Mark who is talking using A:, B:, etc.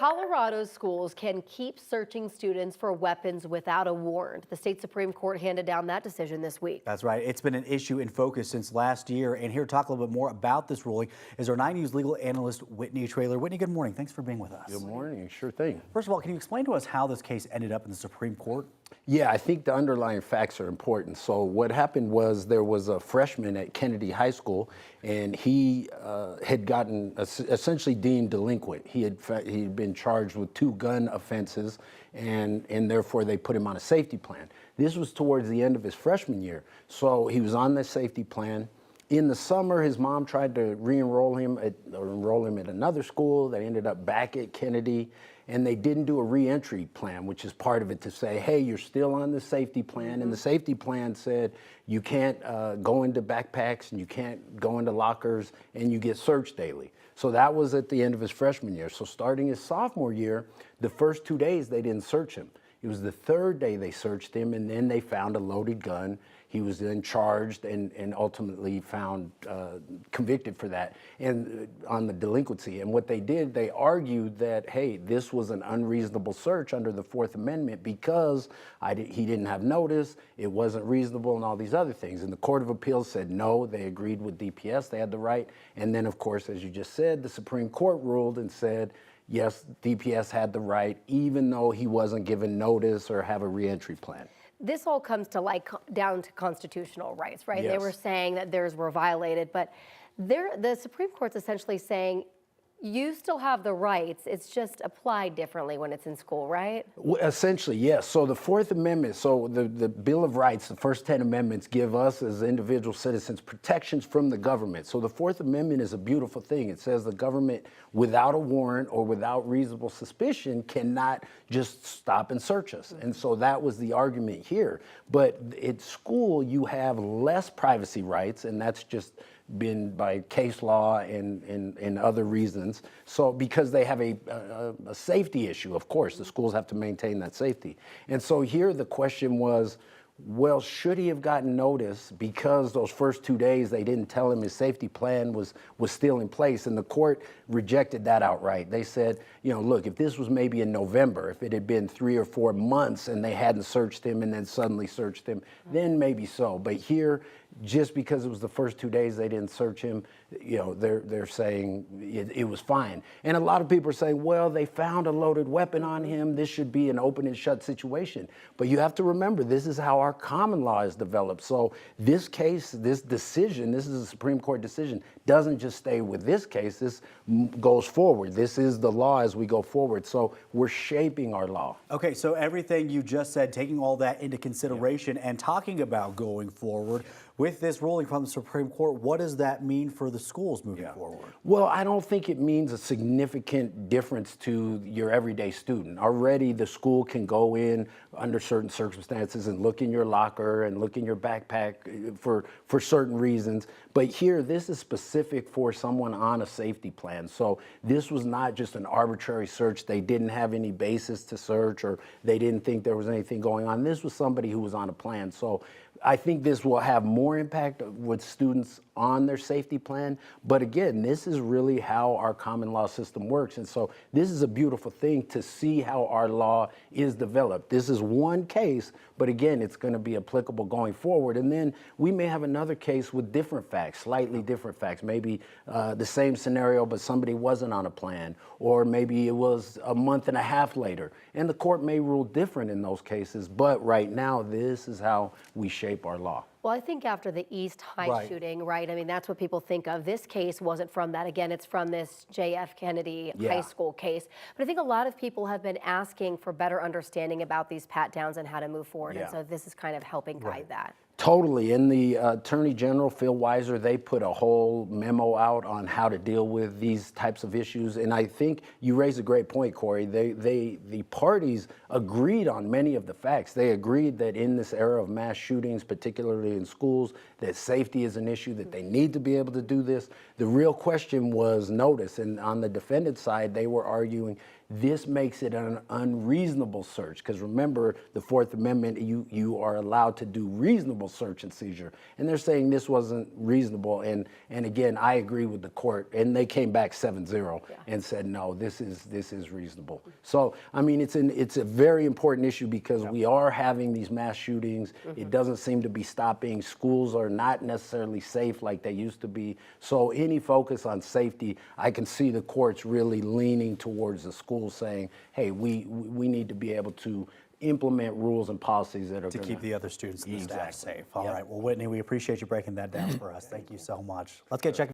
A: Colorado schools can keep searching students for weapons without a warrant. The state Supreme Court handed down that decision this week.
B: That's right. It's been an issue in focus since last year. And here to talk a little bit more about this ruling is our 9 News legal analyst, Whitney Traylor. Whitney, good morning. Thanks for being with us.
C: Good morning. Sure thing.
B: First of all, can you explain to us how this case ended up in the Supreme Court?
C: Yeah, I think the underlying facts are important. So what happened was there was a freshman at Kennedy High School, and he had gotten essentially deemed delinquent. He'd been charged with 2 gun offenses, and therefore they put him on a safety plan. This was towards the end of his freshman year. So he was on the safety plan. In the summer, his mom tried to enroll him at another school. They ended up back at Kennedy, and they didn't do a reentry plan, which is part of it, to say, hey, you're still on the safety plan. And the safety plan said you can't go into backpacks and you can't go into lockers, and you get searched daily. So that was at the end of his freshman year. So starting his sophomore year, the first 2 days they didn't search him. It was the third day they searched him, and then they found a loaded gun. He was then charged and ultimately found convicted for that and on the delinquency. And what they did, they argued that, hey, this was an unreasonable search under the Fourth Amendment because he didn't have notice, it wasn't reasonable, and all these other things. And the Court of Appeals said no, they agreed with DPS, they had the right. And then, of course, as you just said, the Supreme Court ruled and said, yes, DPS had the right, even though he wasn't given notice or have a reentry plan.
A: This all comes to down to constitutional rights, right?
C: Yes.
A: They were saying that theirs were violated, but the Supreme Court's essentially saying you still have the rights. It's just applied differently when it's in school, right?
C: Well, essentially, yes. So the Fourth Amendment, so the Bill of Rights, the first 10 amendments give us as individual citizens protections from the government. So the Fourth Amendment is a beautiful thing. It says the government, without a warrant or without reasonable suspicion, cannot just stop and search us. And so that was the argument here. But at school, you have less privacy rights, and that's just been by case law and other reasons. So because they have a safety issue, of course, the schools have to maintain that safety. And so here the question was, well, should he have gotten notice because those first 2 days they didn't tell him his safety plan was still in place? And the court rejected that outright. They said, you know, look, if this was maybe in November, if it had been 3 or 4 months and they hadn't searched him and then suddenly searched him, then maybe so. But here, just because it was the first 2 days they didn't search him, you know, they're saying it was fine. And a lot of people are saying, well, they found a loaded weapon on him. This should be an open and shut situation. But you have to remember, this is how our common law is developed. So this case, this decision, this is a Supreme Court decision, doesn't just stay with this case. This goes forward. This is the law as we go forward. So we're shaping our law.
B: Okay, so everything you just said, taking all that into consideration and talking about going forward, with this ruling from the Supreme Court, what does that mean for the schools moving forward?
C: Well, I don't think it means a significant difference to your everyday student. Already the school can go in under certain circumstances and look in your locker and look in your backpack for certain reasons. But here, this is specific for someone on a safety plan. So this was not just an arbitrary search. They didn't have any basis to search, or they didn't think there was anything going on. This was somebody who was on a plan. So I think this will have more impact with students on their safety plan. But again, this is really how our common law system works. And so this is a beautiful thing to see how our law is developed. This is one case, but again, it's going to be applicable going forward. And then we may have another case with different facts, slightly different facts, maybe the same scenario, but somebody wasn't on a plan, or maybe it was a month and a half later. And the court may rule different in those cases. But right now, this is how we shape our law.
A: Well, I think after the East High shooting, right? I mean, that's what people think of. This case wasn't from that. Again, it's from this J.F. Kennedy High School case. But I think a lot of people have been asking for better understanding about these pat downs and how to move forward. And so this is kind of helping guide that.
C: Totally. And the Attorney General, Phil Weiser, they put a whole memo out on how to deal with these types of issues. And I think you raise a great point, Corey. The parties agreed on many of the facts. They agreed that in this era of mass shootings, particularly in schools, that safety is an issue, that they need to be able to do this. The real question was notice. And on the defendant side, they were arguing This makes it an unreasonable search, because remember, the Fourth Amendment, you are allowed to do reasonable search and seizure. And they're saying this wasn't reasonable. And again, I agree with the court. And they came back 7-0 and said, no, this is reasonable. So, I mean, it's a very important issue, because we are having these mass shootings. It doesn't seem to be stopping. Schools are not necessarily safe like they used to be. So any focus on safety, I can see the courts really leaning towards the schools saying, hey, we need to be able to implement rules and policies that are
B: to keep the other students and the staff
C: Exactly.
B: safe. All right. Well, Whitney, we appreciate you breaking that down for us. Thank you so much. Let's get checked.